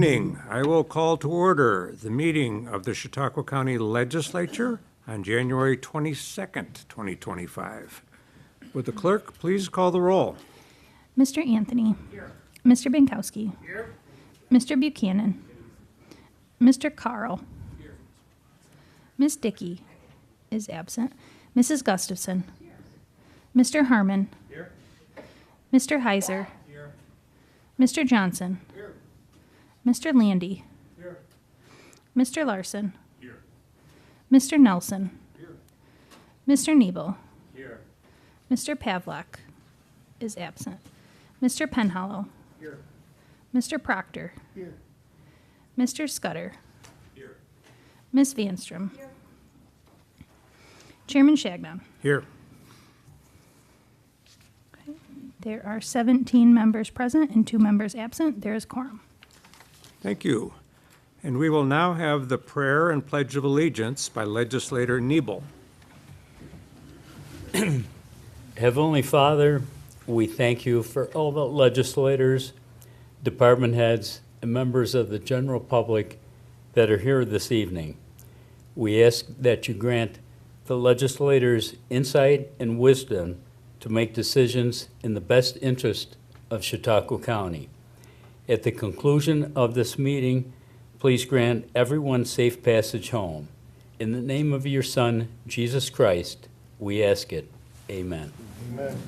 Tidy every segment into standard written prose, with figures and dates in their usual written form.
evening. I will call to order the meeting of the Chautauqua County Legislature on January 22nd, 2025. Would the clerk please call the roll? Mr. Anthony. Here. Mr. Binkowski. Here. Mr. Buchanan. Mr. Carl. Here. Ms. Dickey is absent. Mrs. Gustafson. Here. Mr. Harmon. Here. Mr. Heiser. Here. Mr. Johnson. Here. Mr. Landy. Here. Mr. Larson. Here. Mr. Nelson. Here. Mr. Nebel. Here. Mr. Pavlak is absent. Mr. Penhollow. Here. Mr. Proctor. Here. Mr. Scudder. Here. Ms. Vanstrom. Here. Chairman Shagnon. Here. Okay. There are 17 members present and 2 members absent. There is quorum. Thank you. And we will now have the prayer and pledge of allegiance by Legislator Nebel. Heavenly Father, we thank you for all the legislators, department heads, and members of the general public that are here this evening. We ask that you grant the legislators insight and wisdom to make decisions in the best interest of Chautauqua County. At the conclusion of this meeting, please grant everyone safe passage home. In the name of your Son, Jesus Christ, we ask it. Amen. Amen.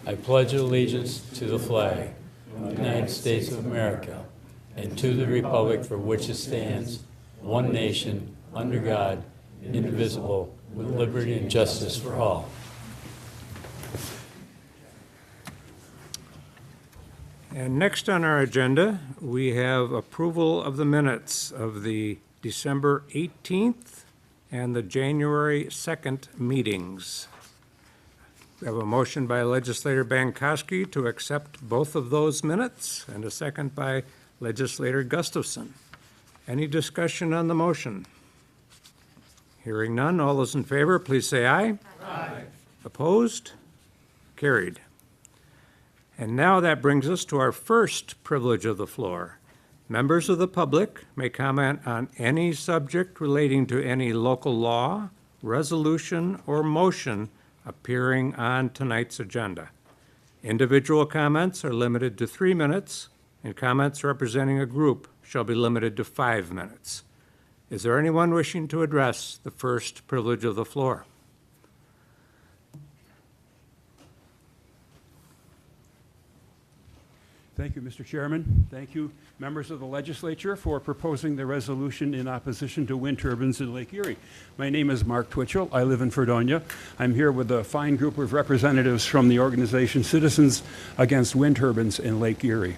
I pledge allegiance to the flag of the United States of America and to the republic for which it stands, one nation, under God, indivisible, with liberty and justice for all. And next on our agenda, we have approval of the minutes of the December 18th and the January 2nd meetings. We have a motion by Legislator Binkowski to accept both of those minutes and a second by Legislator Gustafson. Any discussion on the motion? Hearing none, all those in favor, please say aye. Aye. Opposed? Carried. And now that brings us to our first privilege of the floor. Members of the public may comment on any subject relating to any local law, resolution, or motion appearing on tonight's agenda. Individual comments are limited to 3 minutes, and comments representing a group shall be limited to 5 minutes. Is there anyone wishing to address the first privilege of the floor? Thank you, Mr. Chairman. Thank you, members of the legislature, for proposing the resolution in opposition to wind turbines in Lake Erie. My name is Mark Twitchell. I live in Fredonia. I'm here with a fine group of representatives from the organization Citizens Against Wind Turbines in Lake Erie.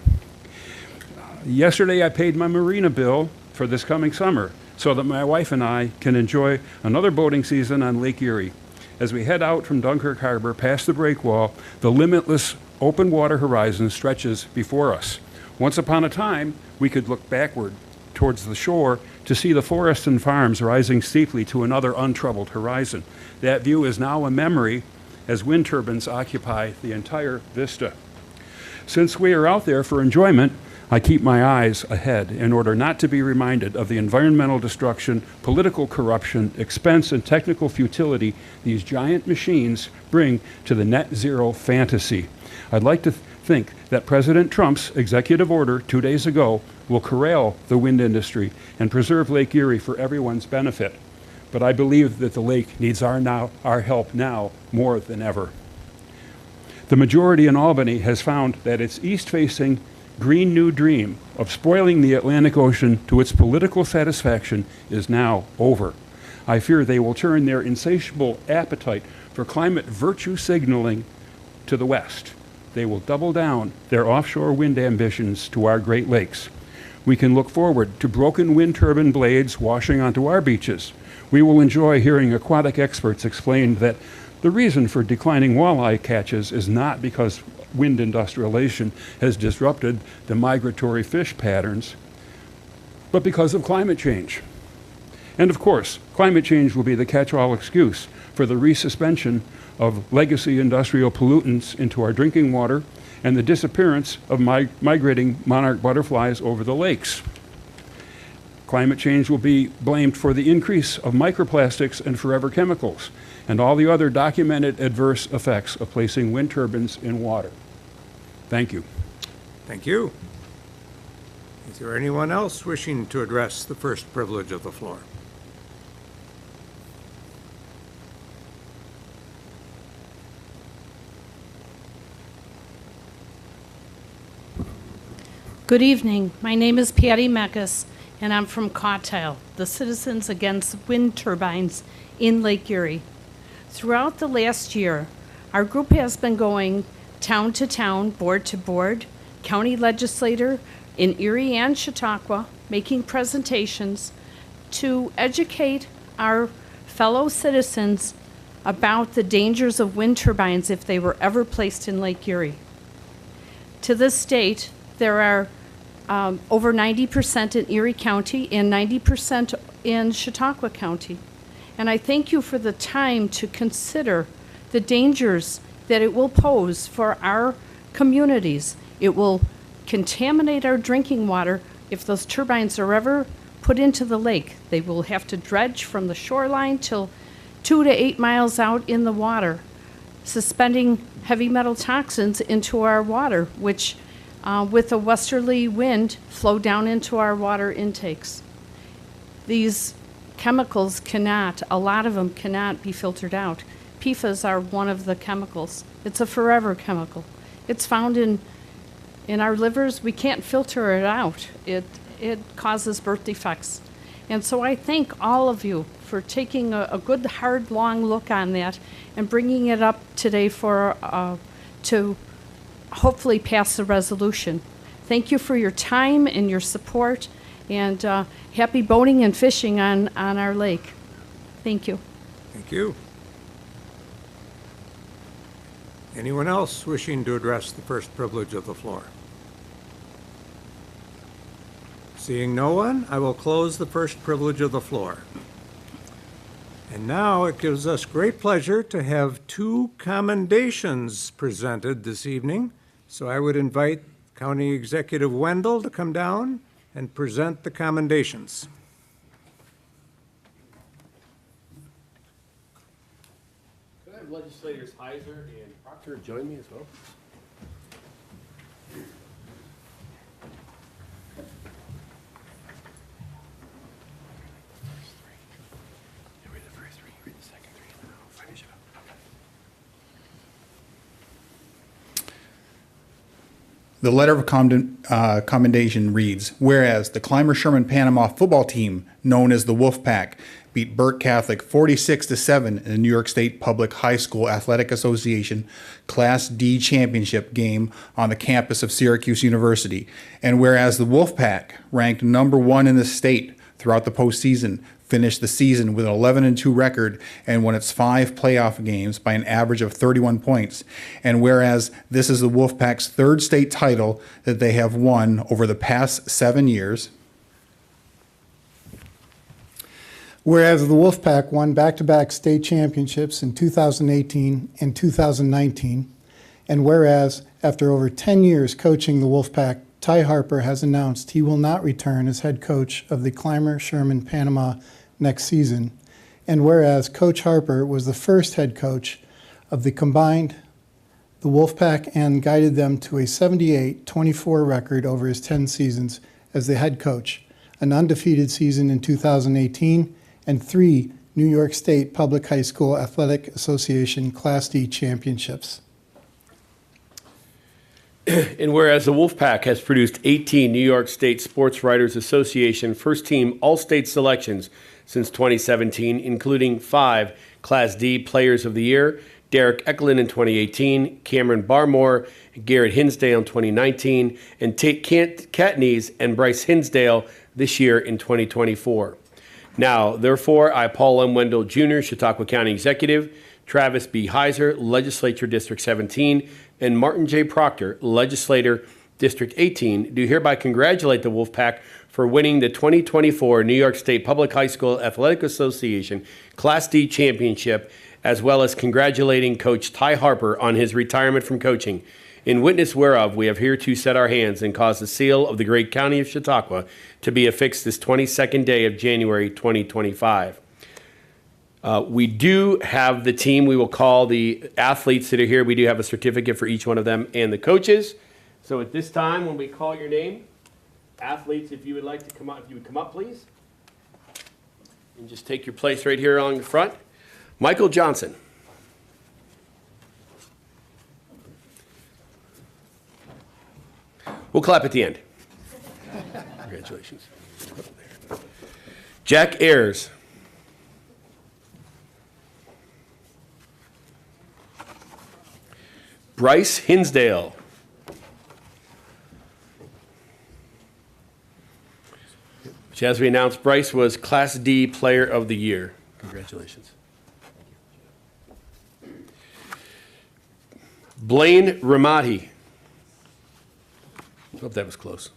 Yesterday, I paid my marina bill for this coming summer so that my wife and I can enjoy another boating season on Lake Erie. As we head out from Dunkirk Harbor past the breakwall, the limitless open water horizon stretches before us. Once upon a time, we could look backward towards the shore to see the forests and farms rising steeply to another untroubled horizon. That view is now a memory as wind turbines occupy the entire vista. Since we are out there for enjoyment, I keep my eyes ahead in order not to be reminded of the environmental destruction, political corruption, expense, and technical futility these giant machines bring to the net zero fantasy. I'd like to think that President Trump's executive order 2 days ago will corral the wind industry and preserve Lake Erie for everyone's benefit. But I believe that the lake needs our help now more than ever. The majority in Albany has found that its east-facing Green New Dream of spoiling the Atlantic Ocean to its political satisfaction is now over. I fear they will turn their insatiable appetite for climate virtue signaling to the west. They will double down their offshore wind ambitions to our Great Lakes. We can look forward to broken wind turbine blades washing onto our beaches. We will enjoy hearing aquatic experts explain that the reason for declining walleye catches is not because wind industrialization has disrupted the migratory fish patterns, but because of climate change. And of course, climate change will be the catch-all excuse for the resuspension of legacy industrial pollutants into our drinking water and the disappearance of migrating monarch butterflies over the lakes. Climate change will be blamed for the increase of microplastics and forever chemicals and all the other documented adverse effects of placing wind turbines in water. Thank you. Thank you. Is there anyone else wishing to address the first privilege of the floor? Good evening. My name is Patty Meckes, and I'm from Chautauqua, the Citizens Against Wind Turbines in Lake Erie. Throughout the last year, our group has been going town to town, board to board, county legislator in Erie and Chautauqua, making presentations to educate our fellow citizens about the dangers of wind turbines if they were ever placed in Lake Erie. To this date, there are over 90% in Erie County and 90% in Chautauqua County. And I thank you for the time to consider the dangers that it will pose for our communities. It will contaminate our drinking water if those turbines are ever put into the lake. They will have to dredge from the shoreline till 2 to 8 miles out in the water, suspending heavy metal toxins into our water, which with a westerly wind flow down into our water intakes. These chemicals cannot, a lot of them cannot be filtered out. PFAS are one of the chemicals. It's a forever chemical. It's found in our livers. We can't filter it out. It causes birth defects. And so I thank all of you for taking a good, hard, long look on that and bringing it up today for to hopefully pass the resolution. Thank you for your time and your support, and happy boating and fishing on our lake. Thank you. Thank you. Anyone else wishing to address the first privilege of the floor? Seeing no one, I will close the first privilege of the floor. And now it gives us great pleasure to have 2 commendations presented this evening. So I would invite County Executive Wendell to come down and present the commendations. Could I have legislators Heiser and Proctor join me as well? The letter of commendation reads, whereas the Clymer-Sherman Panama football team, known as the Wolfpack, beat Burke Catholic 46-7 in the New York State Public High School Athletic Association Class D championship game on the campus of Syracuse University. And whereas the Wolfpack, ranked number 1 in the state throughout the postseason, finished the season with an 11-2 record and won its 5 playoff games by an average of 31 points. And whereas this is the Wolfpack's 3rd state title that they have won over the past 7 years. Whereas the Wolfpack won back-to-back state championships in 2018 and 2019. And whereas after over 10 years coaching the Wolfpack, Ty Harper has announced he will not return as head coach of the Clymer-Sherman Panama next season. And whereas Coach Harper was the first head coach of the combined the Wolfpack and guided them to a 78-24 record over his 10 seasons as the head coach, an undefeated season in 2018, and 3 New York State Public High School Athletic Association Class D championships. And whereas the Wolfpack has produced 18 New York State Sports Writers Association first-team All-State selections since 2017, including 5 Class D Players of the Year, Derek Eklund in 2018, Cameron Barmore, Garrett Hinsdale in 2019, and Tate Catneys and Bryce Hinsdale this year in 2024. Now, therefore, I, Paul M. Wendell Jr., Chautauqua County Executive, Travis B. Heiser, Legislature District 17, and Martin J. Proctor, Legislator District 18, do hereby congratulate the Wolfpack for winning the 2024 New York State Public High School Athletic Association Class D Championship, as well as congratulating Coach Ty Harper on his retirement from coaching. In witness whereof, we have hereto set our hands and caused the seal of the great county of Chautauqua to be affixed this 22nd day of January 2025. We do have the team. We will call the athletes that are here. We do have a certificate for each one of them and the coaches. So at this time, when we call your name, athletes, if you would like to come up, if you would come up, please. And just take your place right here on the front. Michael Johnson. We'll clap at the end. Congratulations. Jack Ayers. Bryce Hinsdale. Which, as we announced, Bryce was Class D Player of the Year. Congratulations. Blaine Ramati. Hope that was close.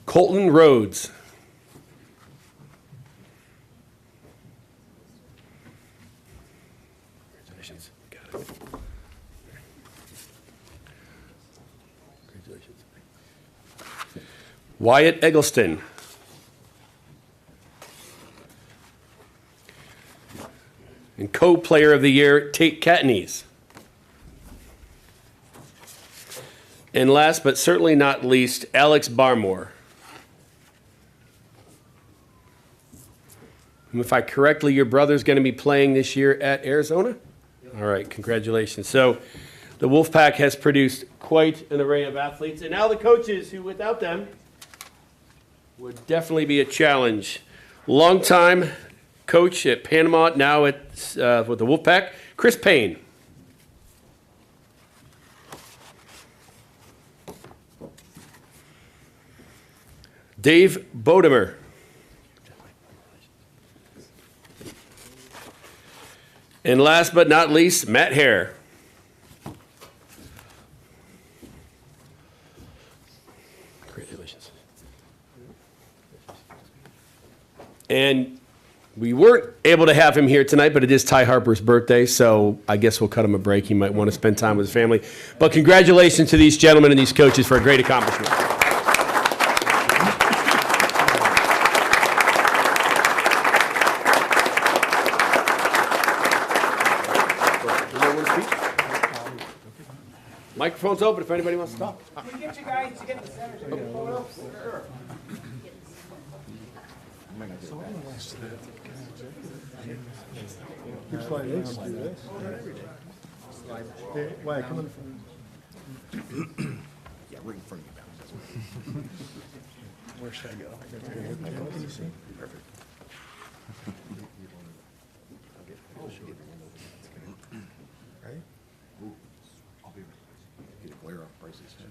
Colton Rhodes. Congratulations. Got it. Congratulations. Wyatt Eggleston. And co-player of the year, Tate Catnese. And last but certainly not least, Alex Barmore. If I correctly, your brother's going to be playing this year at Arizona? Yep. All right, congratulations. So the Wolfpack has produced quite an array of athletes. And now the coaches, who without them would definitely be a challenge. Longtime coach at Panama, now at with the Wolfpack, Chris Payne. Dave Bodemer. And last but not least, Matt Hare. Congratulations. And we weren't able to have him here tonight, but it is Ty Harper's birthday, so I guess we'll cut him a break. He might want to spend time with his family. But congratulations to these gentlemen and these coaches for a great accomplishment. Microphone's open if anybody wants to talk. Can we get you guys to get in the center? Sure. Why, come in. Yeah, we're in front of you. Where should I go? Perfect. Ready? I'll be ready. Get a glare off Bryce's head.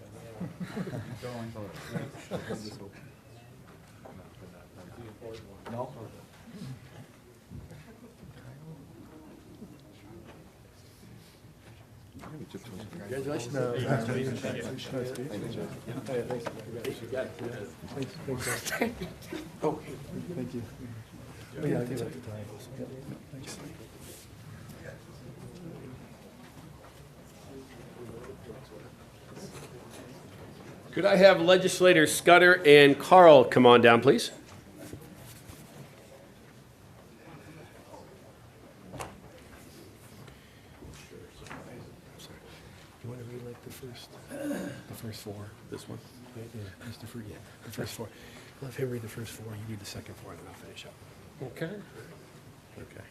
No? Congratulations. Oh, thank you. Yeah, I think that's the time. Thanks. Could I have legislators Scudder and Carl come on down, please? You want to read like the first four? This one? Yeah, just to forget. The first four. Let him read the first four, you read the second four, and then I'll finish up. Okay. Okay.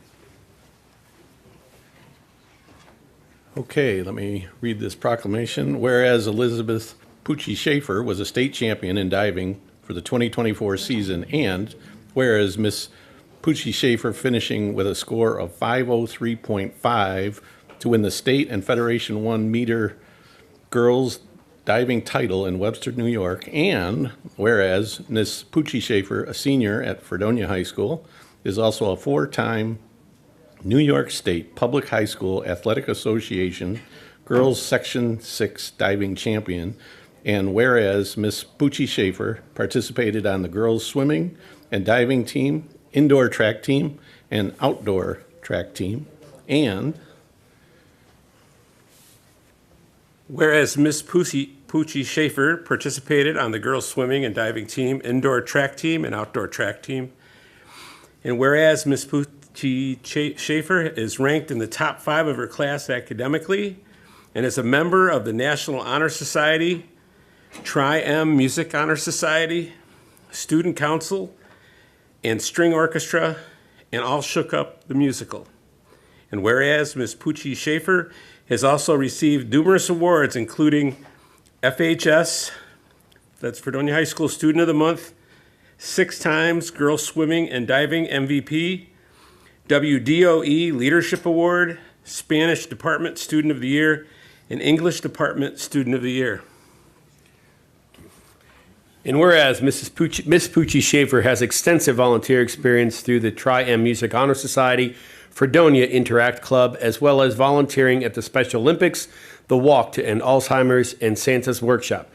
Okay, let me read this proclamation. Whereas Elizabeth Pucci Schaefer was a state champion in diving for the 2024 season, and whereas Miss Pucci Schaefer finishing with a score of 503.5 to win the state and Federation 1 meter girls diving title in Webster, New York, and whereas Miss Pucci Schaefer, a senior at Fredonia High School, is also a four-time New York State Public High School Athletic Association Girls Section 6 diving champion, and whereas Miss Pucci Schaefer participated on the girls swimming and diving team, indoor track team, and outdoor track team, and Whereas Miss Poochie Schaefer participated on the girls swimming and diving team, indoor track team, and outdoor track team. And whereas Miss Poochie Schaefer is ranked in the top 5 of her class academically and is a member of the National Honor Society, Tri-M Music Honor Society, Student Council, and String Orchestra, and All Shook Up the Musical. And whereas Ms. Poochie Schaefer has also received numerous awards, including FHS, that's Fredonia High School Student of the Month, 6 times Girls Swimming and Diving MVP, WDOE Leadership Award, Spanish Department Student of the Year, and English Department Student of the Year. And whereas Miss Poochie Schaefer has extensive volunteer experience through the Tri-M Music Honor Society, Fredonia Interact Club, as well as volunteering at the Special Olympics, the Walk to End Alzheimer's, and Santa's Workshop.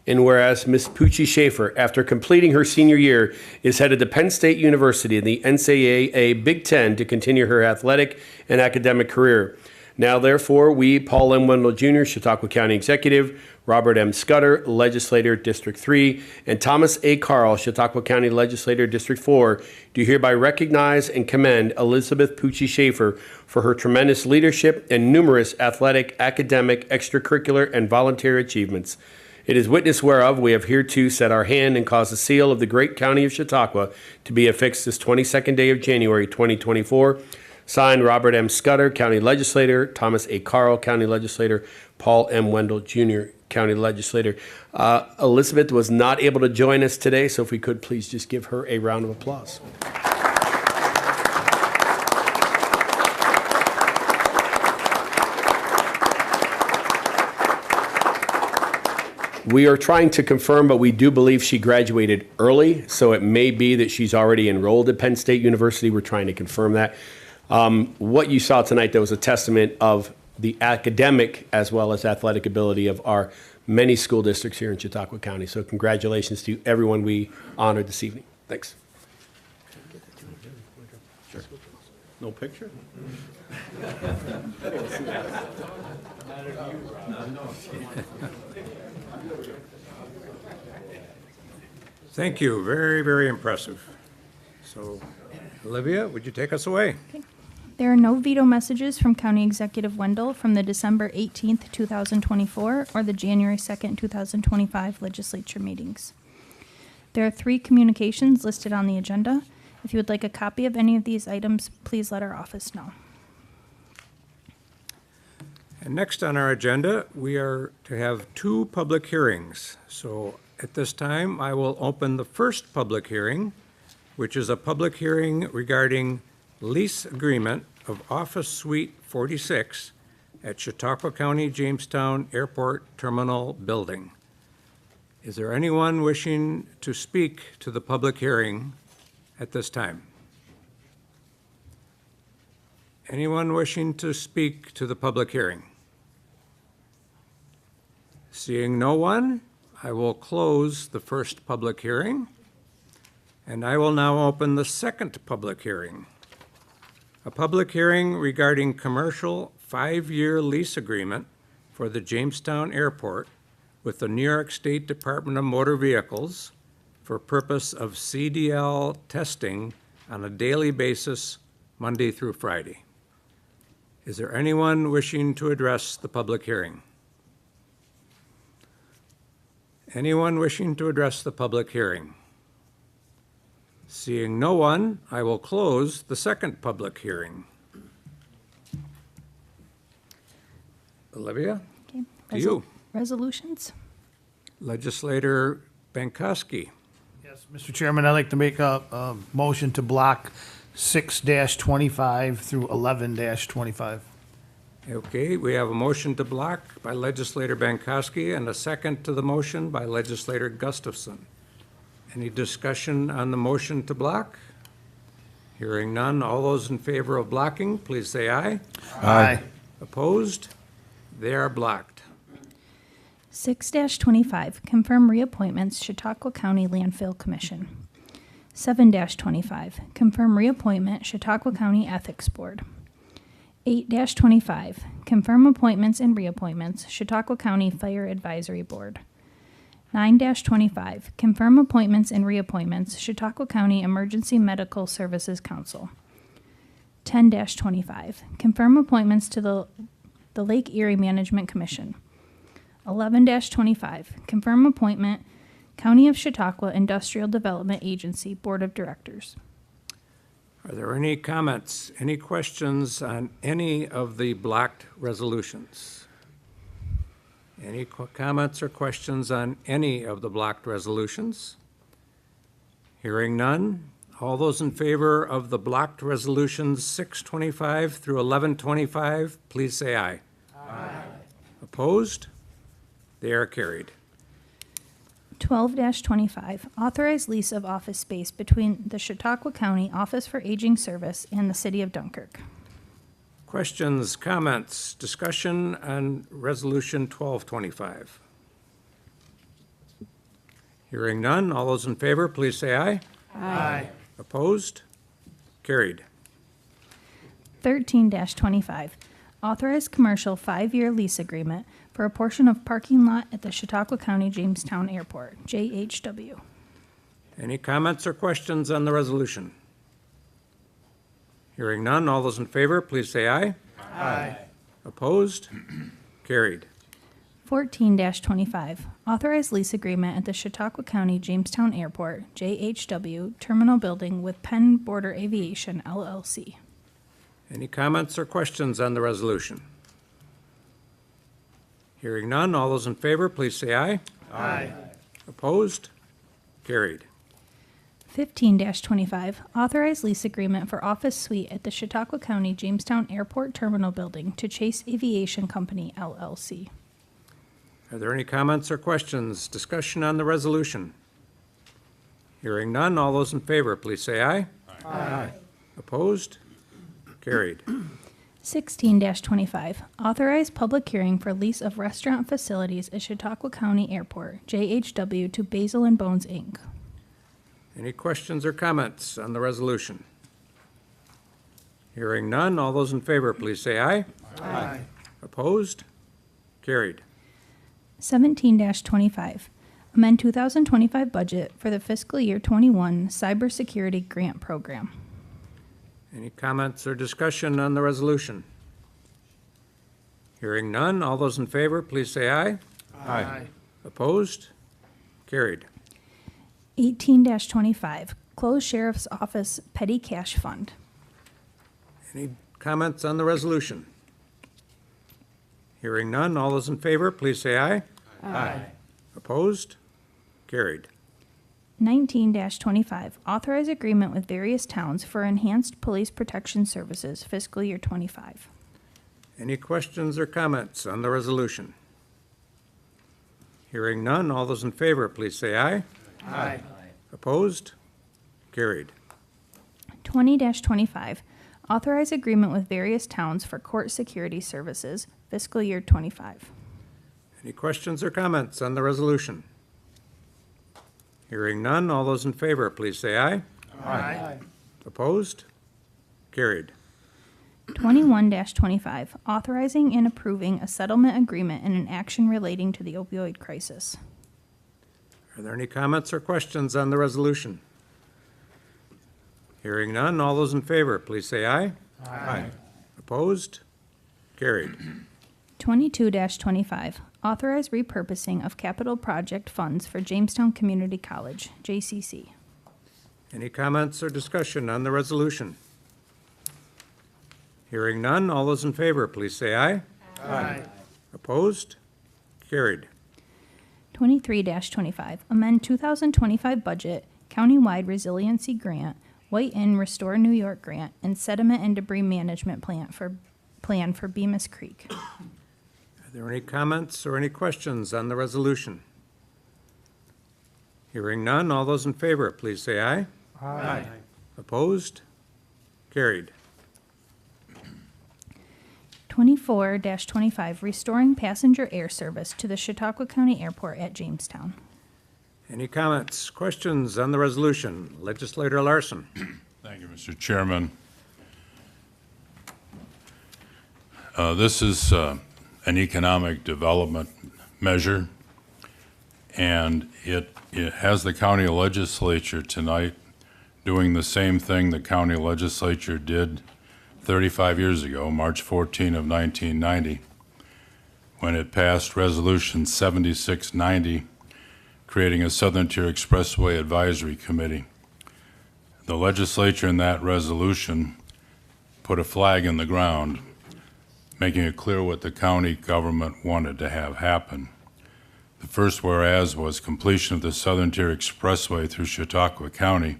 And whereas Miss Poochie Schaefer, after completing her senior year, is headed to Penn State University in the NCAA Big Ten to continue her athletic and academic career. Now, therefore, we, Paul M. Wendell Jr., Chautauqua County Executive, Robert M. Scudder, Legislator, District 3, and Thomas A. Carl, Chautauqua County Legislator, District 4, do hereby recognize and commend Elizabeth Poochie Schaefer for her tremendous leadership and numerous athletic, academic, extracurricular, and volunteer achievements. It is witness whereof we have hereto set our hand and caused the seal of the great county of Chautauqua to be affixed this 22nd day of January 2024. Signed, Robert M. Scudder, County Legislator, Thomas A. Carl, County Legislator, Paul M. Wendell Jr., County Legislator. Elizabeth was not able to join us today, so if we could please just give her a round of applause. We are trying to confirm, but we do believe she graduated early, so it may be that she's already enrolled at Penn State University. We're trying to confirm that. What you saw tonight, though, was a testament of the academic as well as athletic ability of our many school districts here in Chautauqua County. So congratulations to everyone we honored this evening. Thanks. Sure. No picture? Thank you. Very, very impressive. So, Olivia, would you take us away? There are no veto messages from County Executive Wendell from the December 18th, 2024 or the January 2nd, 2025 legislature meetings. There are 3 communications listed on the agenda. If you would like a copy of any of these items, please let our office know. And next on our agenda, we are to have 2 public hearings. So at this time, I will open the first public hearing, which is a public hearing regarding lease agreement of Office Suite 46 at Chautauqua County Jamestown Airport Terminal Building. Is there anyone wishing to speak to the public hearing at this time? Anyone wishing to speak to the public hearing? Seeing no one, I will close the first public hearing, and I will now open the second public hearing. A public hearing regarding commercial 5-year lease agreement for the Jamestown Airport with the New York State Department of Motor Vehicles for purpose of CDL testing on a daily basis, Monday through Friday. Is there anyone wishing to address the public hearing? Anyone wishing to address the public hearing? Seeing no one, I will close the second public hearing. Olivia, Okay. to you. Resolutions? Legislator Bankowski. Yes, Mr. Chairman, I'd like to make a motion to block 6-25 through 11-25. Okay, we have a motion to block by legislator Bankowski and a second to the motion by legislator Gustafson. Any discussion on the motion to block? Hearing none, all those in favor of blocking, please say aye. Aye. Opposed? They are blocked. 6-25, confirm reappointments, Chautauqua County Landfill Commission. 7-25, confirm reappointment, Chautauqua County Ethics Board. 8-25, confirm appointments and reappointments, Chautauqua County Fire Advisory Board. 9-25, confirm appointments and reappointments, Chautauqua County Emergency Medical Services Council. 10-25, confirm appointments to the Lake Erie Management Commission. 11-25, confirm appointment, County of Chautauqua Industrial Development Agency Board of Directors. Are there any comments, any questions on any of the blocked resolutions? Any comments or questions on any of the blocked resolutions? Hearing none, all those in favor of the blocked resolutions 625 through 1125, please say aye. Aye. Opposed? They are carried. 12-25, authorized lease of office space between the Chautauqua County Office for Aging Service and the City of Dunkirk. Questions, comments, discussion on Resolution 1225? Hearing none, all those in favor, please say aye. Aye. Opposed? Carried. 13-25, authorized commercial 5-year lease agreement for a portion of parking lot at the Chautauqua County Jamestown Airport, JHW. Any comments or questions on the resolution? Hearing none, all those in favor, please say aye. Aye. Opposed? Carried. 14-25, authorized lease agreement at the Chautauqua County Jamestown Airport, JHW, terminal building with Penn Border Aviation, LLC. Any comments or questions on the resolution? Hearing none, all those in favor, please say aye. Aye. Opposed? Carried. 15-25, authorized lease agreement for office suite at the Chautauqua County Jamestown Airport Terminal Building to Chase Aviation Company, LLC. Are there any comments or questions? Discussion on the resolution? Hearing none, all those in favor, please say aye. Aye. Opposed? Carried. 16-25, authorized public hearing for lease of restaurant facilities at Chautauqua County Airport, JHW, to Basil and Bones, Inc. Any questions or comments on the resolution? Hearing none, all those in favor, please say aye. Aye. Opposed? Carried. 17-25, amend 2025 budget for the fiscal year 21 cybersecurity grant program. Any comments or discussion on the resolution? Hearing none, all those in favor, please say aye. Aye. Opposed? Carried. 18-25, close Sheriff's Office Petty Cash Fund. Any comments on the resolution? Hearing none, all those in favor, please say aye. Aye. Opposed? Carried. 19-25, authorize agreement with various towns for enhanced police protection services fiscal year 25. Any questions or comments on the resolution? Hearing none, all those in favor, please say aye. Aye. Opposed? Carried. 20-25, authorize agreement with various towns for court security services fiscal year 25. Any questions or comments on the resolution? Hearing none, all those in favor, please say aye. Aye. Opposed? Carried. 21-25, authorizing and approving a settlement agreement and an action relating to the opioid crisis. Are there any comments or questions on the resolution? Hearing none, all those in favor, please say aye. Aye. Opposed? Carried. 22-25, authorize repurposing of capital project funds for Jamestown Community College, JCC. Any comments or discussion on the resolution? Hearing none, all those in favor, please say aye. Aye. Opposed? Carried. 23-25, amend 2025 budget, countywide resiliency grant, White Inn Restore New York grant, and sediment and debris management plan for Bemis Creek. Are there any comments or any questions on the resolution? Hearing none, all those in favor, please say aye. Aye. Opposed? Carried. 24-25, restoring passenger air service to the Chautauqua County Airport at Jamestown. Any comments, questions on the resolution? Legislator Larson. Thank you, Mr. Chairman. This is an economic development measure, and it has the county legislature tonight doing the same thing the county legislature did 35 years ago, March 14 of 1990, when it passed Resolution 7690, creating a Southern Tier Expressway Advisory Committee. The legislature in that resolution put a flag in the ground, making it clear what the county government wanted to have happen. The first whereas was completion of the Southern Tier Expressway through Chautauqua County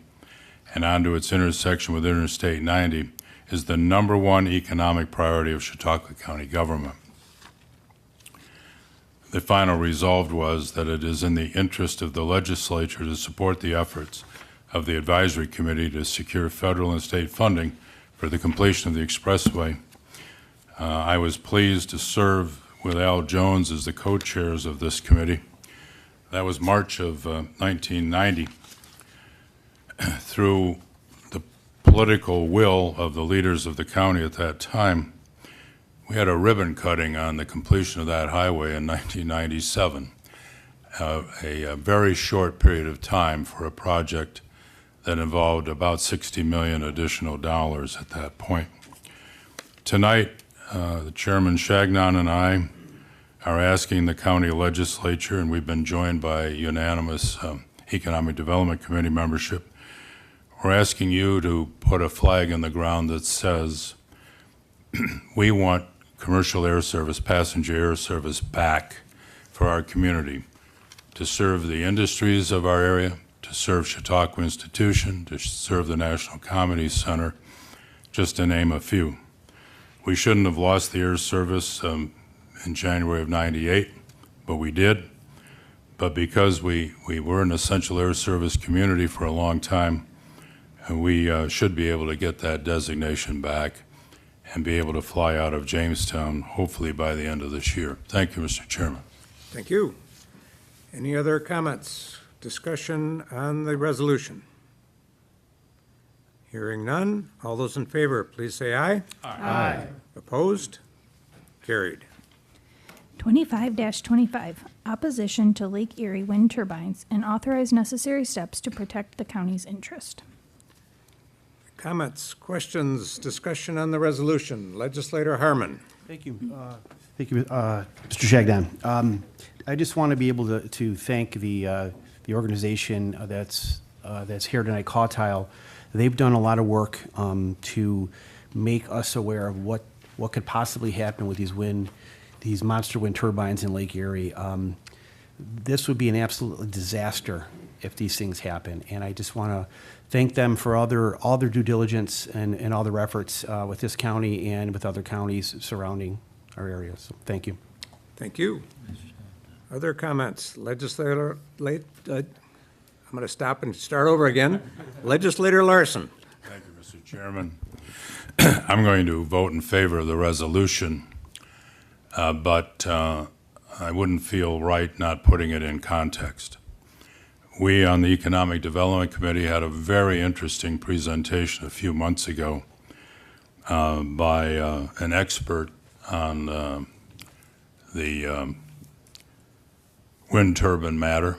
and onto its intersection with Interstate 90 is the #1 economic priority of Chautauqua County government. The final resolve was that it is in the interest of the legislature to support the efforts of the advisory committee to secure federal and state funding for the completion of the expressway. I was pleased to serve with Al Jones as the co-chairs of this committee. That was March of 1990. Through the political will of the leaders of the county at that time, we had a ribbon cutting on the completion of that highway in 1997, a very short period of time for a project that involved about $60 million additional dollars at that point. Tonight, the Chairman Shagnon and I are asking the county legislature, and we've been joined by unanimous Economic Development Committee membership, we're asking you to put a flag in the ground that says we want commercial air service, passenger air service back for our community to serve the industries of our area, to serve Chautauqua Institution, to serve the National Comedy Center, just to name a few. We shouldn't have lost the air service in January of '98, but we did. But because we were an essential air service community for a long time, we should be able to get that designation back and be able to fly out of Jamestown, hopefully by the end of this year. Thank you, Mr. Chairman. Thank you. Any other comments, discussion on the resolution? Hearing none, all those in favor, please say aye. Aye. Opposed? Carried. 25-25, opposition to Lake Erie wind turbines and authorize necessary steps to protect the county's interest. Comments, questions, discussion on the resolution. Legislator Harmon. Thank you. Mr. Shagnon. I just want to be able to thank the organization that's here tonight, Chautauqua. They've done a lot of work to make us aware of what could possibly happen with these monster wind turbines in Lake Erie. This would be an absolute disaster if these things happen, and I just want to thank them for all their due diligence and all their efforts with this county and with other counties surrounding our area. So thank you. Thank you. Other comments? Legislator, I'm going to stop and start over again. Legislator Larson. Thank you, Mr. Chairman. I'm going to vote in favor of the resolution, but I wouldn't feel right not putting it in context. We on the Economic Development Committee had a very interesting presentation a few months ago by an expert on the wind turbine matter.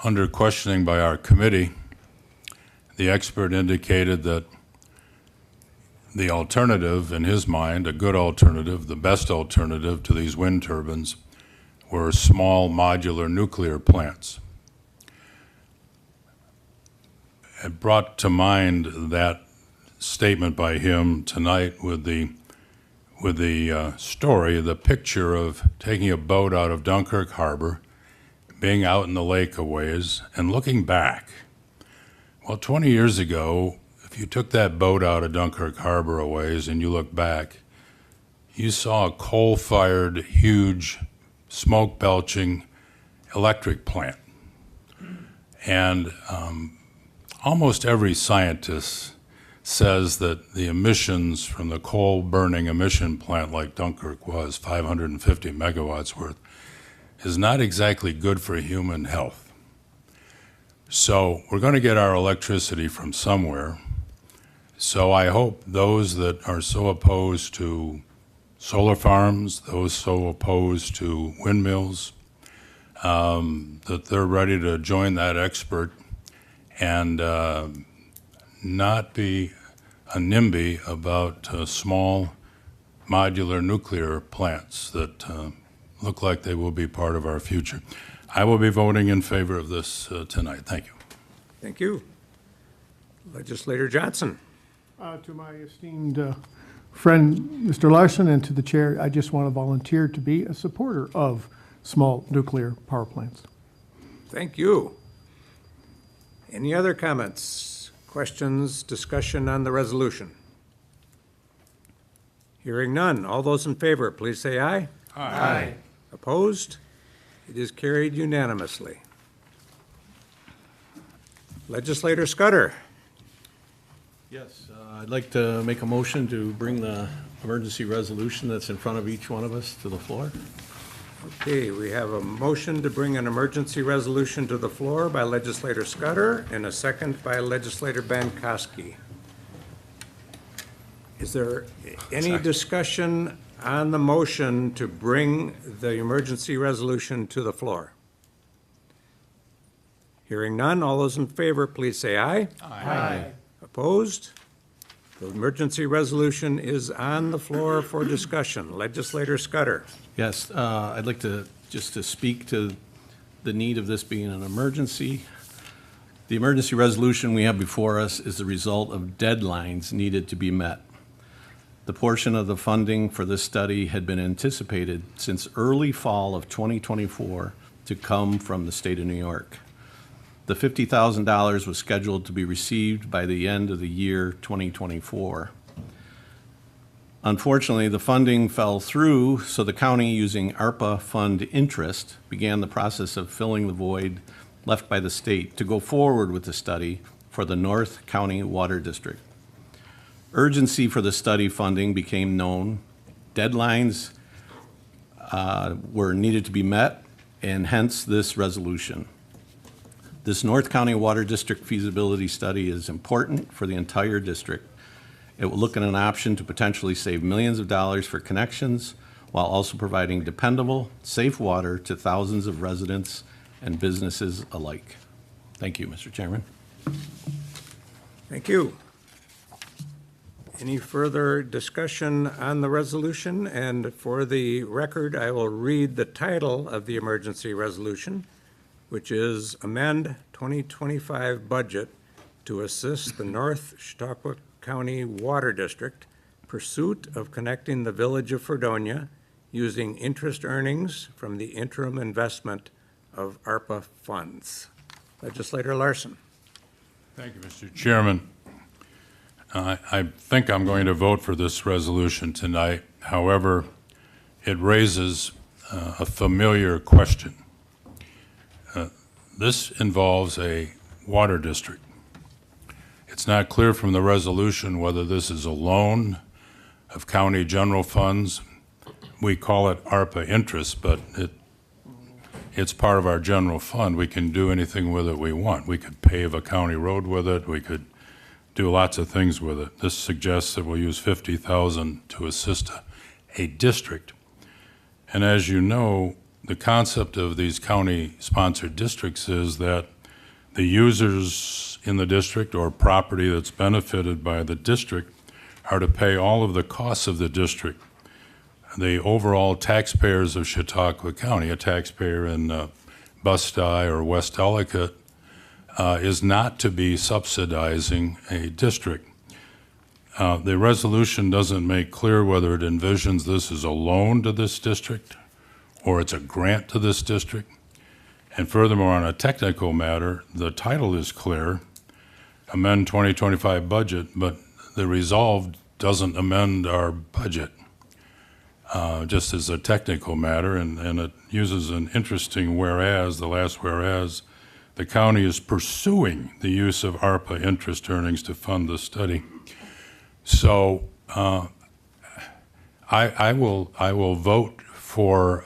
Under questioning by our committee, the expert indicated that the alternative, in his mind, a good alternative, the best alternative to these wind turbines, were small modular nuclear plants. It brought to mind that statement by him tonight with the story, the picture of taking a boat out of Dunkirk Harbor, being out in the lake a ways, and looking back. Well, 20 years ago, if you took that boat out of Dunkirk Harbor a ways and you look back, you saw a coal-fired, huge, smoke-belching electric plant. And almost every scientist says that the emissions from the coal-burning emission plant like Dunkirk was, 550 megawatts worth, is not exactly good for human health. So we're going to get our electricity from somewhere. So I hope those that are so opposed to solar farms, those so opposed to windmills, that they're ready to join that expert and not be a NIMBY about small modular nuclear plants that look like they will be part of our future. I will be voting in favor of this tonight. Thank you. Thank you. Legislator Johnson. To my esteemed friend, Mr. Larson, and to the chair, I just want to volunteer to be a supporter of small nuclear power plants. Thank you. Any other comments, questions, discussion on the resolution? Hearing none. All those in favor, please say aye. Aye. Opposed? It is carried unanimously. Legislator Scudder. Yes, I'd like to make a motion to bring the emergency resolution that's in front of each one of us to the floor. Okay, we have a motion to bring an emergency resolution to the floor by Legislator Scudder and a second by Legislator Bankowski. Is there any discussion on the motion to bring the emergency resolution to the floor? Hearing none, all those in favor, please say aye. Aye. Opposed? The emergency resolution is on the floor for discussion. Legislator Scudder. Yes, I'd like to just to speak to the need of this being an emergency. The emergency resolution we have before us is the result of deadlines needed to be met. The portion of the funding for this study had been anticipated since early fall of 2024 to come from the state of New York. The $50,000 was scheduled to be received by the end of the year 2024. Unfortunately, the funding fell through, so the county, using ARPA fund interest, began the process of filling the void left by the state to go forward with the study for the North County Water District. Urgency for the study funding became known. Deadlines were needed to be met, and hence this resolution. This North County Water District feasibility study is important for the entire district. It will look at an option to potentially save millions of dollars for connections while also providing dependable, safe water to thousands of residents and businesses alike. Thank you, Mr. Chairman. Thank you. Any further discussion on the resolution? And for the record, I will read the title of the emergency resolution, which is Amend 2025 Budget to Assist the North Chautauqua County Water District Pursuit of Connecting the Village of Fredonia Using Interest Earnings from the Interim Investment of ARPA Funds. Legislator Larson. Thank you, Mr. Chairman. I think I'm going to vote for this resolution tonight. However, it raises a familiar question. This involves a water district. It's not clear from the resolution whether this is a loan of county general funds. We call it ARPA interest, but it's part of our general fund. We can do anything with it we want. We could pave a county road with it. We could do lots of things with it. This suggests that we'll use $50,000 to assist a district. And as you know, the concept of these county-sponsored districts is that the users in the district or property that's benefited by the district are to pay all of the costs of the district. The overall taxpayers of Chautauqua County, a taxpayer in Bustye or West Ellicott, is not to be subsidizing a district. The resolution doesn't make clear whether it envisions this as a loan to this district or it's a grant to this district. And furthermore, on a technical matter, the title is clear, amend 2025 budget, but the resolve doesn't amend our budget, just as a technical matter, and it uses an interesting whereas, the last whereas. The county is pursuing the use of ARPA interest earnings to fund the study. So I will vote for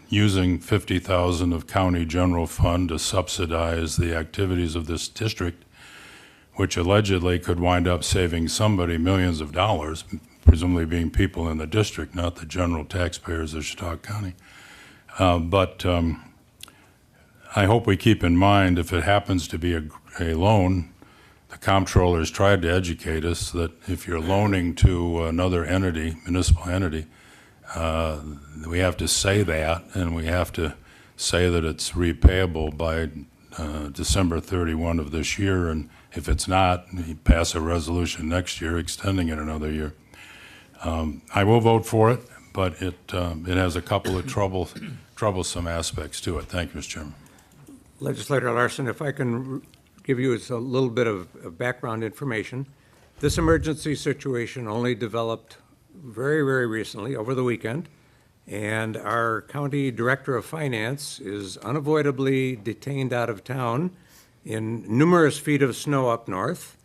using $50,000 of county general fund to subsidize the activities of this district, which allegedly could wind up saving somebody millions of dollars, presumably being people in the district, not the general taxpayers of Chautauqua County. But I hope we keep in mind, if it happens to be a loan, the comptroller's tried to educate us that if you're loaning to another entity, municipal entity, we have to say that, and we have to say that it's repayable by December 31 of this year, and if it's not, you pass a resolution next year extending it another year. I will vote for it, but it has a couple of troublesome aspects to it. Thank you, Mr. Chairman. Legislator Larson, if I can give you a little bit of background information. This emergency situation only developed very, very recently, over the weekend, and our county director of finance is unavoidably detained out of town in numerous feet of snow up north.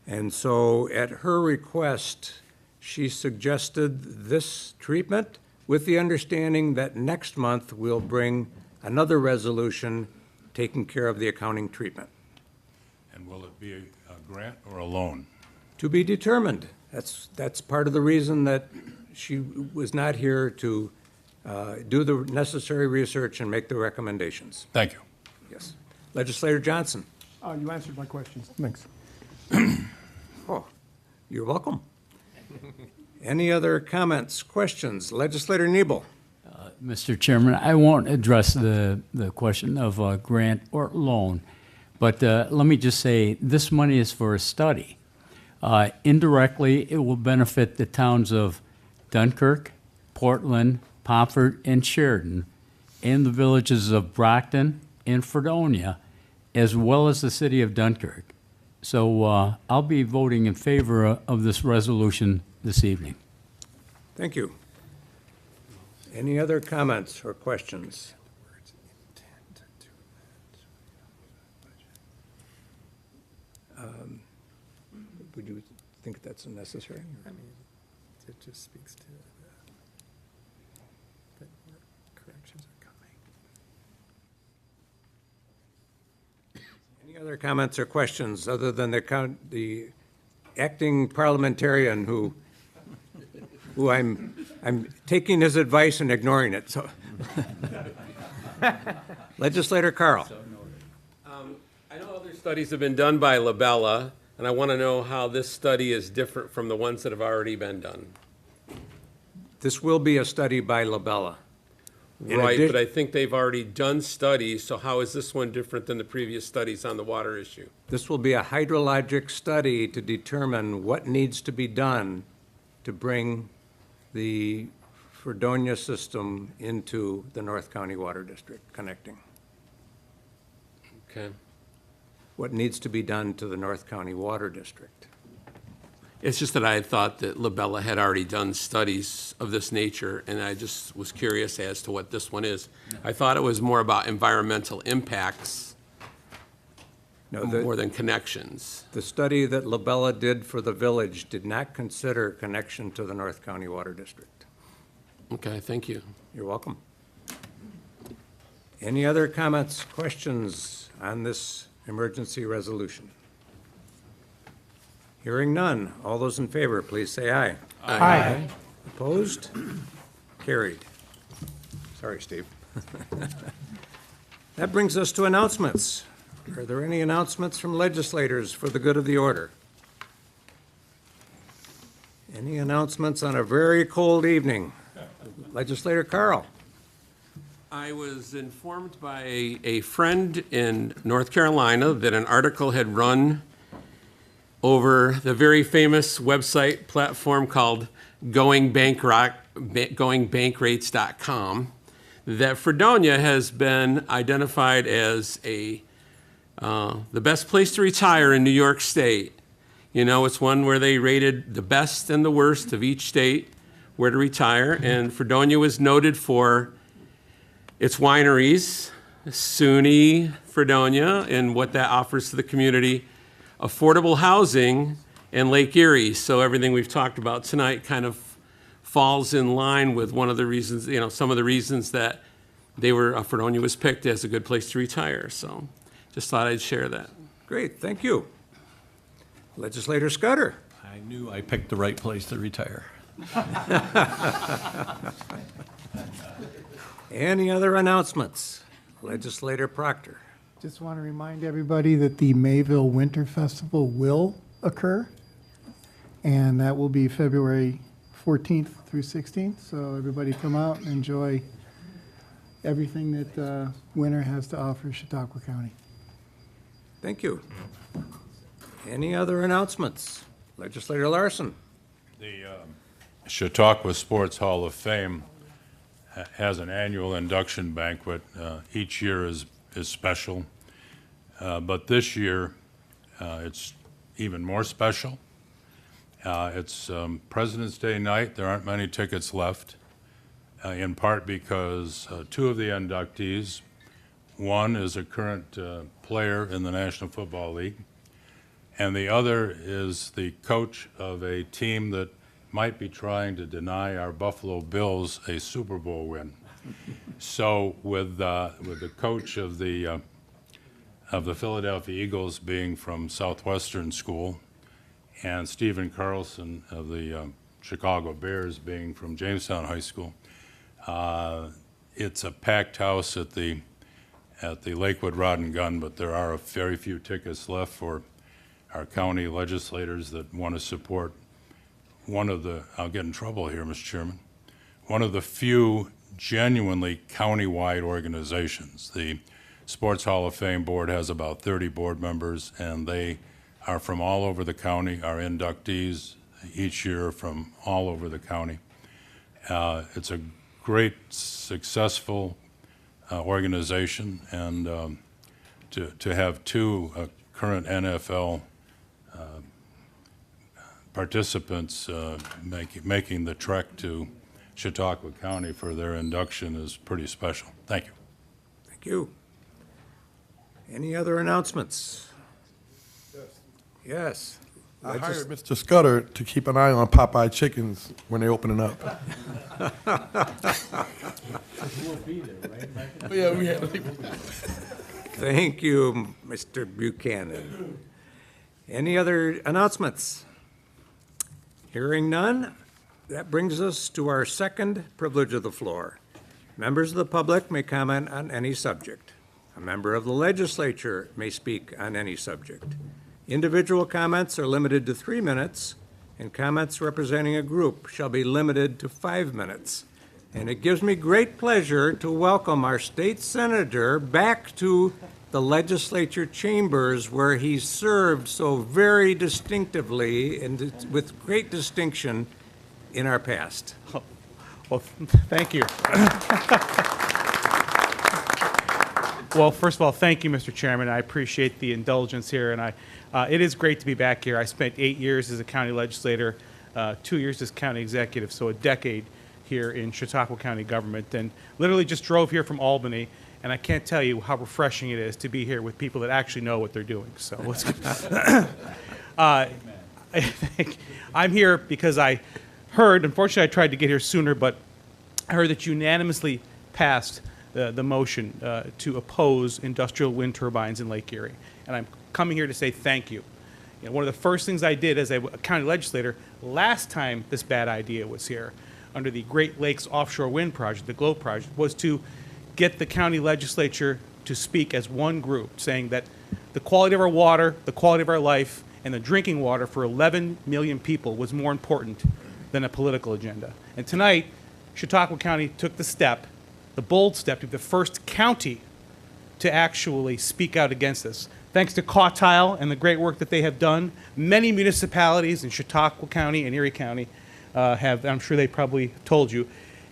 And so at her request, she suggested this treatment with the understanding that next month we'll bring another resolution taking care of the accounting treatment. And will it be a grant or a loan? To be determined. That's part of the reason that she was not here to do the necessary research and make the recommendations. Thank you. Yes. Legislator Johnson. You answered my questions. Thanks. Oh, you're welcome. Any other comments, questions? Legislator Nebel. Mr. Chairman, I won't address the question of a grant or loan, but let me just say this money is for a study. Indirectly, it will benefit the towns of Dunkirk, Portland, Pomfret, and Sheridan, and the villages of Brockton and Fredonia, as well as the city of Dunkirk. So I'll be voting in favor of this resolution this evening. Thank you. Any other comments or questions? Would you think that's necessary? I mean, it just speaks to that corrections are coming. Any other comments or questions other than the acting parliamentarian who I'm taking his advice and ignoring it, so. Legislator Carl. I know other studies have been done by Labella, and I want to know how this study is different from the ones that have already been done. This will be a study by Labella. Right, but I think they've already done studies, so how is this one different than the previous studies on the water issue? This will be a hydrologic study to determine what needs to be done to bring the Fredonia system into the North County Water District connecting. Okay. What needs to be done to the North County Water District. It's just that I had thought that Labella had already done studies of this nature, and I just was curious as to what this one is. I thought it was more about environmental impacts more than connections. The study that Labella did for the village did not consider connection to the North County Water District. Okay, thank you. You're welcome. Any other comments, questions on this emergency resolution? Hearing none. All those in favor, please say aye. Aye. Opposed? Carried. Sorry, Steve. That brings us to announcements. Are there any announcements from legislators for the good of the order? Any announcements on a very cold evening? Legislator Carl. I was informed by a friend in North Carolina that an article had run over the very famous website platform called goingbankrates.com, that Fredonia has been identified as the best place to retire in New York State. You know, it's one where they rated the best and the worst of each state where to retire, and Fredonia was noted for its wineries, SUNY Fredonia, and what that offers to the community, affordable housing, and Lake Erie. So everything we've talked about tonight kind of falls in line with one of the reasons, you know, some of the reasons that Fredonia was picked as a good place to retire. So just thought I'd share that. Great, thank you. Legislator Scudder. I knew I picked the right place to retire. Any other announcements? Legislator Proctor. Just want to remind everybody that the Mayville Winter Festival will occur, and that will be February 14th through 16th. So everybody come out and enjoy everything that winter has to offer Chautauqua County. Thank you. Any other announcements? Legislator Larson. The Chautauqua Sports Hall of Fame has an annual induction banquet. Each year is special, but this year it's even more special. It's President's Day night. There aren't many tickets left, in part because two of the inductees, one is a current player in the National Football League, and the other is the coach of a team that might be trying to deny our Buffalo Bills a Super Bowl win. So with the coach of the Philadelphia Eagles being from Southwestern School, and Stephen Carlson of the Chicago Bears being from Jamestown High School, it's a packed house at the Lakewood Rod and Gun, but there are very few tickets left for our county legislators that want to support one of the, I'll get in trouble here, Mr. Chairman, one of the few genuinely county-wide organizations. The Sports Hall of Fame Board has about 30 board members, and they are from all over the county. Our inductees each year from all over the county. It's a great, successful organization, and to have two current NFL participants making the trek to Chautauqua County for their induction is pretty special. Thank you. Thank you. Any other announcements? Yes. I hired Mr. Scudder to keep an eye on Popeye chickens when they're opening up. Yeah, we had. Thank you, Mr. Buchanan. Any other announcements? Hearing none, that brings us to our second privilege of the floor. Members of the public may comment on any subject. A member of the legislature may speak on any subject. Individual comments are limited to 3 minutes, and comments representing a group shall be limited to 5 minutes. And it gives me great pleasure to welcome our state senator back to the legislature chambers, where he served so very distinctively and with great distinction in our past. Well, thank you. Well, first of all, thank you, Mr. Chairman. I appreciate the indulgence here, and it is great to be back here. I spent 8 years as a county legislator, 2 years as county executive, so a decade here in Chautauqua County government, and literally just drove here from Albany, and I can't tell you how refreshing it is to be here with people that actually know what they're doing. So let's I'm here because I heard, unfortunately I tried to get here sooner, but I heard that you unanimously passed the motion to oppose industrial wind turbines in Lake Erie. And I'm coming here to say thank you. One of the first things I did as a county legislator last time this bad idea was here under the Great Lakes Offshore Wind Project, the GLOW project, was to get the county legislature to speak as one group, saying that the quality of our water, the quality of our life, and the drinking water for 11 million people was more important than a political agenda. And tonight, Chautauqua County took the step, the bold step, to be the first county to actually speak out against this. Thanks to Chautauqua and the great work that they have done, many municipalities in Chautauqua County and Erie County have, I'm sure they probably told you,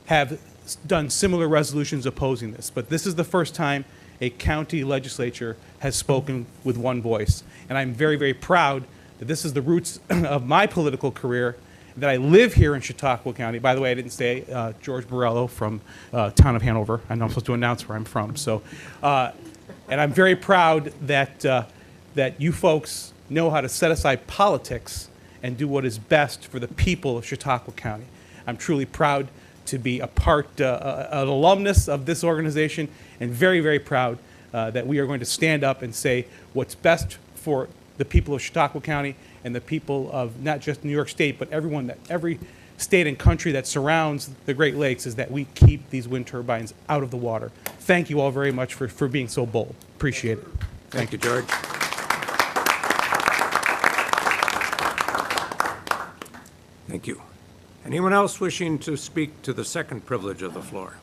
have done similar resolutions opposing this. But this is the first time a county legislature has spoken with one voice. And I'm very, very proud that this is the roots of my political career, that I live here in Chautauqua County. By the way, I didn't say George Borello from town of Hanover. I know I'm supposed to announce where I'm from. So, and I'm very proud that, that you folks know how to set aside politics and do what is best for the people of Chautauqua County. I'm truly proud to be a part, an alumnus of this organization, and very, very proud that we are going to stand up and say what's best for the people of Chautauqua County and the people of not just New York State, but every state and country that surrounds the Great Lakes, is that we keep these wind turbines out of the water. Thank you all very much for being so bold. Appreciate it. Thank you, George. Thank you. Anyone else wishing to speak to the second privilege of the floor?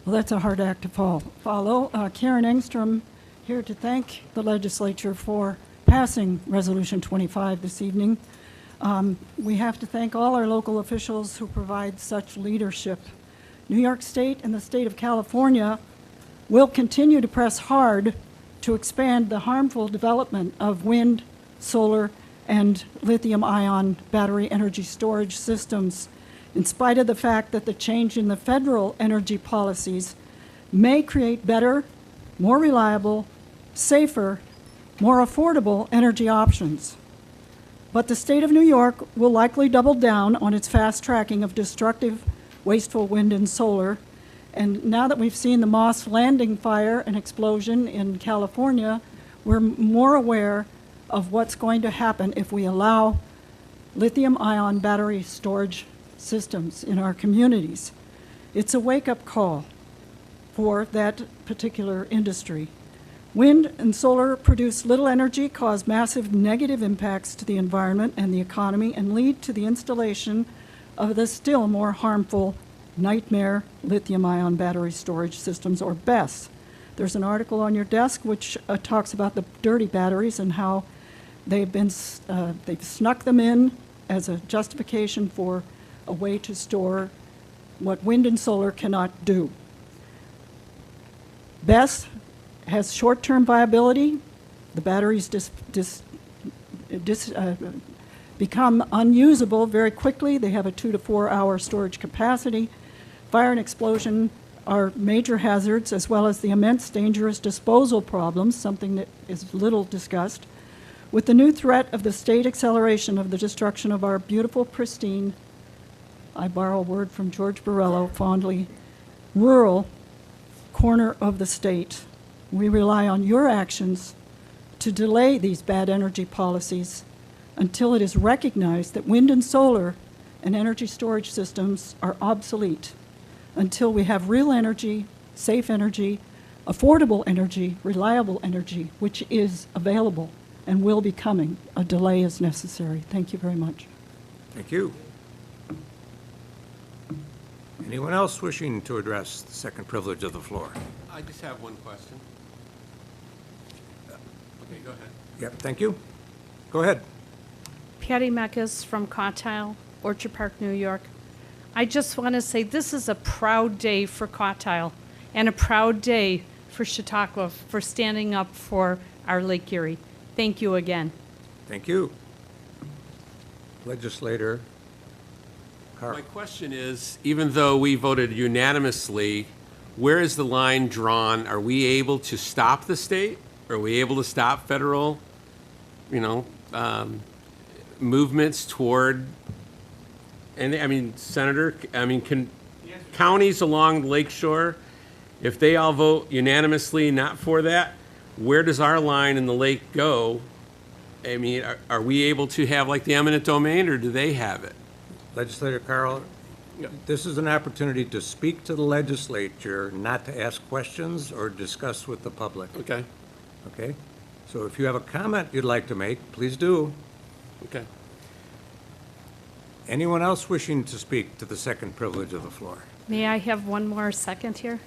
Well, that's a hard act to follow. Karen Engstrom here to thank the legislature for passing Resolution 25 this evening. We have to thank all our local officials who provide such leadership. New York State and the state of California will continue to press hard to expand the harmful development of wind, solar, and lithium-ion battery energy storage systems, in spite of the fact that the change in the federal energy policies may create better, more reliable, safer, more affordable energy options. But the state of New York will likely double down on its fast tracking of destructive, wasteful wind and solar. And now that we've seen the Moss Landing fire and explosion in California, we're more aware of what's going to happen if we allow lithium-ion battery storage systems in our communities. It's a wake-up call for that particular industry. Wind and solar produce little energy, cause massive negative impacts to the environment and the economy, and lead to the installation of the still more harmful nightmare lithium-ion battery storage systems, or BESS. There's an article on your desk which talks about the dirty batteries and how they've snuck them in as a justification for a way to store what wind and solar cannot do. BESS has short-term viability. The batteries become unusable very quickly. They have a 2 to 4 hour storage capacity. Fire and explosion are major hazards, as well as the immense dangerous disposal problems, something that is little discussed. With the new threat of the state acceleration of the destruction of our beautiful, pristine, I borrow a word from George Borrello fondly, rural corner of the state, we rely on your actions to delay these bad energy policies until it is recognized that wind and solar and energy storage systems are obsolete, until we have real energy, safe energy, affordable energy, reliable energy, which is available and will be coming. A delay is necessary. Thank you very much. Thank you. Anyone else wishing to address the second privilege of the floor? I just have one question. Okay, go ahead. Yep, thank you. Go ahead. Patty Meckes from Chautauqua, Orchard Park, New York. I just want to say this is a proud day for Chautauqua and a proud day for Chautauqua for standing up for our Lake Erie. Thank you again. Thank you. Legislator Carl. My question is, even though we voted unanimously, where is the line drawn? Are we able to stop the state? Are we able to stop federal, movements toward, and I mean, Senator, can counties along the lake shore, if they all vote unanimously not for that, where does our line in the lake go? I mean, are we able to have like the eminent domain, or do they have it? Legislator Carl, this is an opportunity to speak to the legislature, not to ask questions or discuss with the public. Okay. Okay? So if you have a comment you'd like to make, please do. Okay. Anyone else wishing to speak to the second privilege of the floor? May I have one more second here?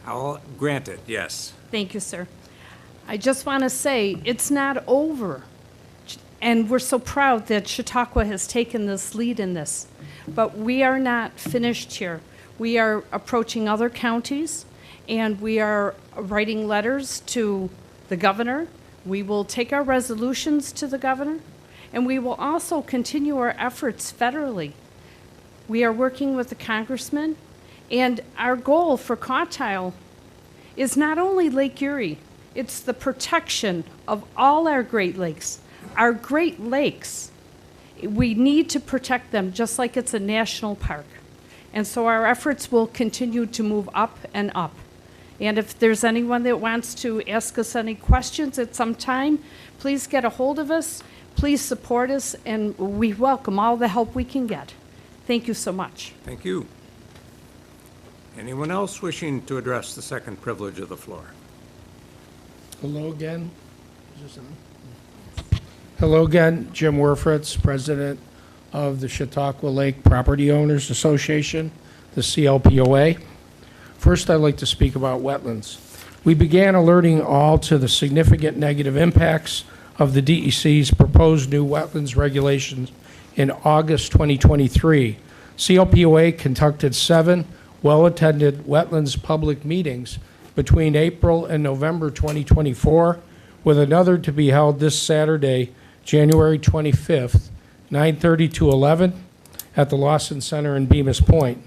I'll grant it, yes. Thank you, sir. I just want to say it's not over. And we're so proud that Chautauqua has taken this lead in this. But we are not finished here. We are approaching other counties, and we are writing letters to the governor. We will take our resolutions to the governor, and we will also continue our efforts federally. We are working with the congressman, and our goal for Chautauqua is not only Lake Erie, it's the protection of all our Great Lakes. Our Great Lakes, we need to protect them just like it's a national park. And so our efforts will continue to move up and up. And if there's anyone that wants to ask us any questions at some time, please get a hold of us. Please support us, and we welcome all the help we can get. Thank you so much. Thank you. Anyone else wishing to address the second privilege of the floor? Hello again. Hello again, Jim Werfritz, President of the Chautauqua Lake Property Owners Association, the CLPOA. First, I'd like to speak about wetlands. We began alerting all to the significant negative impacts of the DEC's proposed new wetlands regulations in August 2023. CLPOA conducted 7 well-attended wetlands public meetings between April and November 2024, with another to be held this Saturday, January 25th, 9:30 to 11 at the Lawson Center in Bemis Point.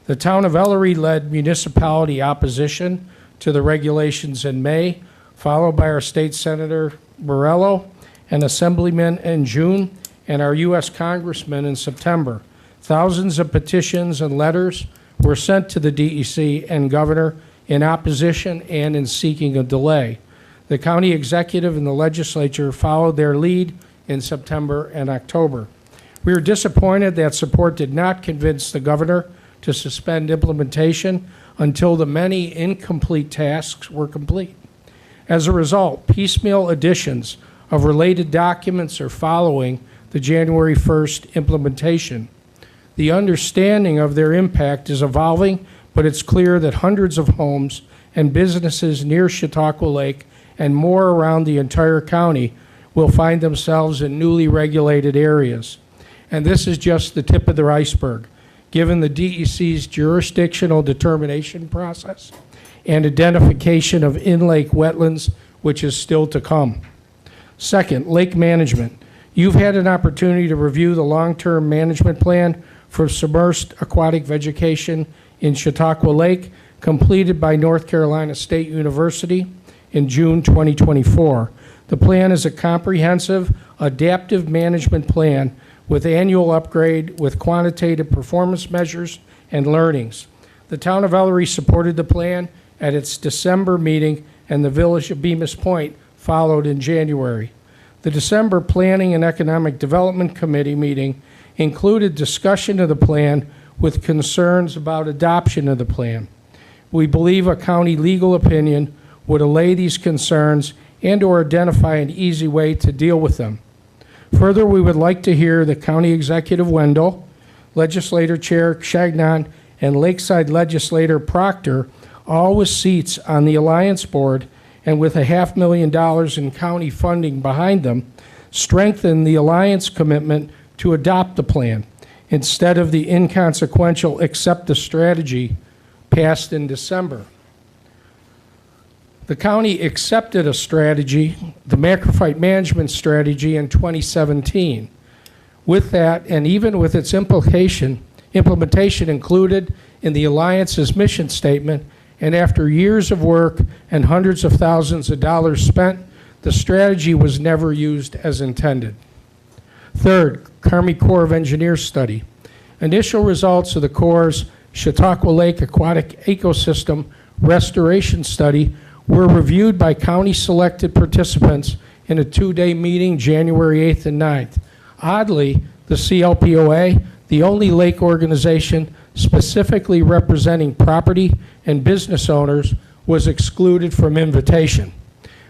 The town of Ellery led municipality opposition to the regulations in May, followed by our state senator Borrello, an assemblyman in June, and our U.S. congressman in September. Thousands of petitions and letters were sent to the DEC and governor in opposition and in seeking a delay. The county executive and the legislature followed their lead in September and October. We are disappointed that support did not convince the governor to suspend implementation until the many incomplete tasks were complete. As a result, piecemeal additions of related documents are following the January 1st implementation. The understanding of their impact is evolving, but it's clear that hundreds of homes and businesses near Chautauqua Lake and more around the entire county will find themselves in newly regulated areas. And this is just the tip of the iceberg, given the DEC's jurisdictional determination process and identification of in-lake wetlands, which is still to come. Second, lake management. You've had an opportunity to review the long-term management plan for submerged aquatic vegetation in Chautauqua Lake, completed by North Carolina State University in June 2024. The plan is a comprehensive, adaptive management plan with annual upgrade with quantitative performance measures and learnings. The town of Ellery supported the plan at its December meeting, and the village of Bemis Point followed in January. The December Planning and Economic Development Committee meeting included discussion of the plan with concerns about adoption of the plan. We believe a county legal opinion would allay these concerns and/or identify an easy way to deal with them. Further, we would like to hear the County Executive Wendell, Legislator Chair Chagnon, and Lakeside Legislator Proctor, all with seats on the Alliance Board and with $500,000 in county funding behind them, strengthen the Alliance commitment to adopt the plan instead of the inconsequential accept the strategy passed in December. The county accepted a strategy, the macrophyte management strategy, in 2017. With that, and even with its implementation included in the Alliance's mission statement, and after years of work and hundreds of thousands of dollars spent, the strategy was never used as intended. Third, Army Corps of Engineers study. Initial results of the Corps' Chautauqua Lake Aquatic Ecosystem Restoration Study were reviewed by county-selected participants in a 2-day meeting January 8th and 9th. Oddly, the CLPOA, the only lake organization specifically representing property and business owners, was excluded from invitation.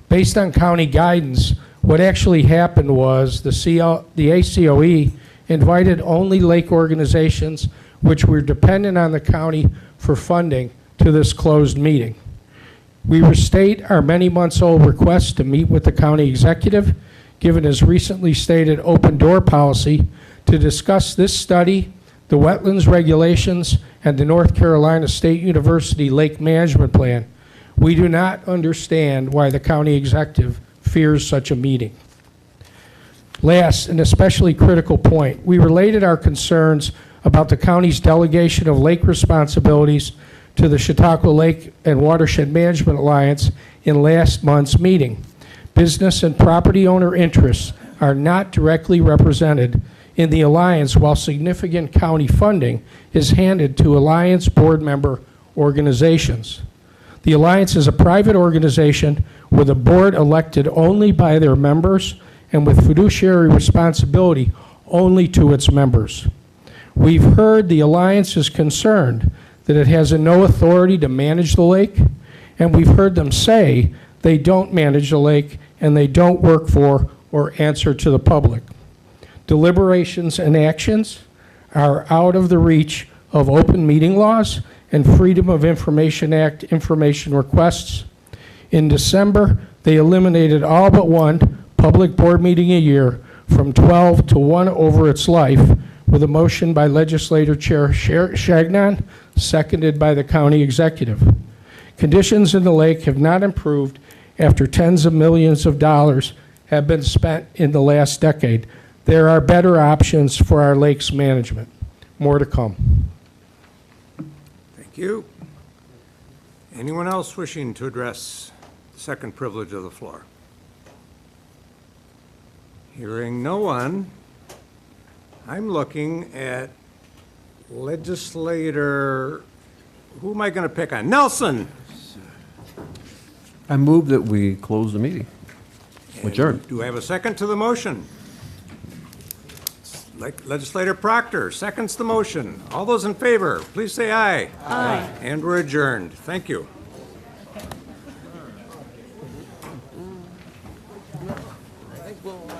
Based on county guidance, what actually happened was the ACOE invited only lake organizations which were dependent on the county for funding to this closed meeting. We restate our many months old request to meet with the county executive, given his recently stated open door policy, to discuss this study, the wetlands regulations, and the North Carolina State University Lake Management Plan. We do not understand why the county executive fears such a meeting. Last, and especially critical point, we related our concerns about the county's delegation of lake responsibilities to the Chautauqua Lake and Watershed Management Alliance in last month's meeting. Business and property owner interests are not directly represented in the Alliance, while significant county funding is handed to Alliance board member organizations. The Alliance is a private organization with a board elected only by their members and with fiduciary responsibility only to its members. We've heard the Alliance is concerned that it has no authority to manage the lake, and we've heard them say they don't manage the lake and they don't work for or answer to the public. Deliberations and actions are out of the reach of open meeting laws and Freedom of Information Act information requests. In December, they eliminated all but one public board meeting a year from 12 to 1 over its life with a motion by Legislator Chair Chagnon, seconded by the county executive. Conditions in the lake have not improved after tens of millions of dollars have been spent in the last decade. There are better options for our lake's management. More to come. Thank you. Anyone else wishing to address the second privilege of the floor? Hearing no one, I'm looking at legislator, who am I going to pick on? Nelson. I move that we close the meeting. Adjourn. Do I have a second to the motion? Legislator Proctor seconds the motion. All those in favor, please say aye. Aye. And we're adjourned. Thank you. I think we'll